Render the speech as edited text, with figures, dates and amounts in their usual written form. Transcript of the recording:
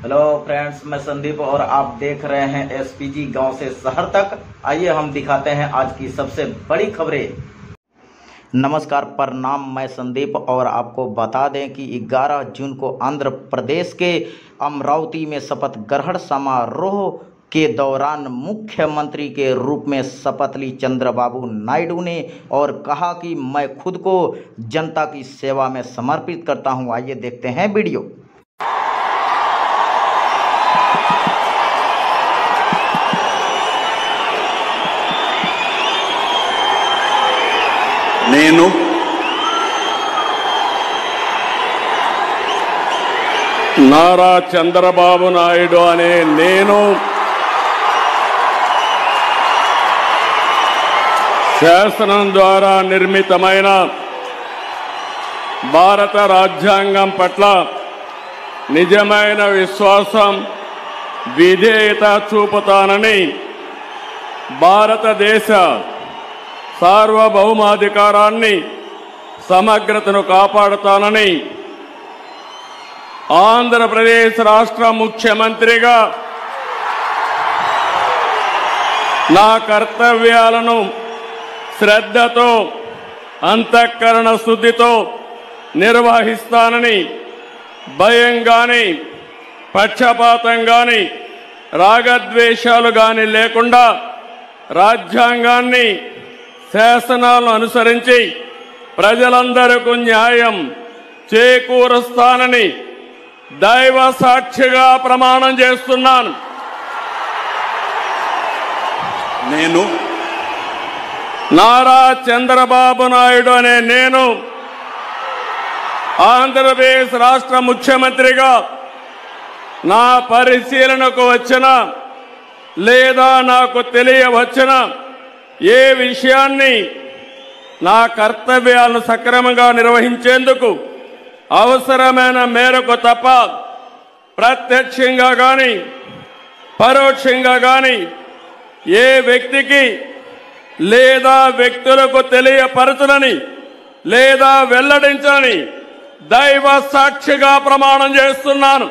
Hello friends, मैं संदीप और आप देख रहे हैं एसपीजी गांव से शहर तक। आइए हम दिखाते हैं आज की सबसे बड़ी खबरें। नमस्कार, प्रणाम, मैं संदीप और आपको बता दें कि 11 जून को आंध्र प्रदेश के अमरावती में शपथ ग्रहण समारोह के दौरान मुख्यमंत्री के रूप में शपथ ली चंद्रबाबू नायडू ने और कहा कि मैं खुद को जनता की सेवा में समर्पित करता हूं। आइए देखते हैं वीडियो। నేను నారా చంద్రబాబు నాయుడు అనే నేను శాసనం ద్వారా నిర్మితమైన భారత రాజ్యాంగం పట్ల నిజమైన విశ్వాసం విధేయత చూపుతానని భారతదేశ సార్వభౌమాధికారాన్ని సమగ్రతను కాపాడుతానని ఆంధ్రప్రదేశ్ రాష్ట్ర ముఖ్యమంత్రిగా నా కర్తవ్యాలను శ్రద్ధతో అంతఃకరణ శుద్ధితో నిర్వహిస్తానని భయం గాని పక్షపాతం గాని రాగద్వేషాలు గాని లేకుండా రాజ్యాంగాన్ని శాసనాలను అనుసరించి ప్రజలందరికీ న్యాయం చేకూరుస్తానని దైవ సాక్షిగా ప్రమాణం చేస్తున్నాను. నేను నారా చంద్రబాబు నాయుడు అనే నేను ఆంధ్రప్రదేశ్ రాష్ట్ర ముఖ్యమంత్రిగా నా పరిశీలనకు వచ్చిన లేదా నాకు తెలియవచ్చిన ఏ విషయాన్ని నా కర్తవ్యాలను సక్రమంగా నిర్వహించేందుకు అవసరమైన మేరకు తప్ప ప్రత్యక్షంగా గాని పరోక్షంగా గాని ఏ వ్యక్తికి లేదా వ్యక్తులకు తెలియపరచునని లేదా వెల్లడించని దైవ సాక్షిగా ప్రమాణం చేస్తున్నాను.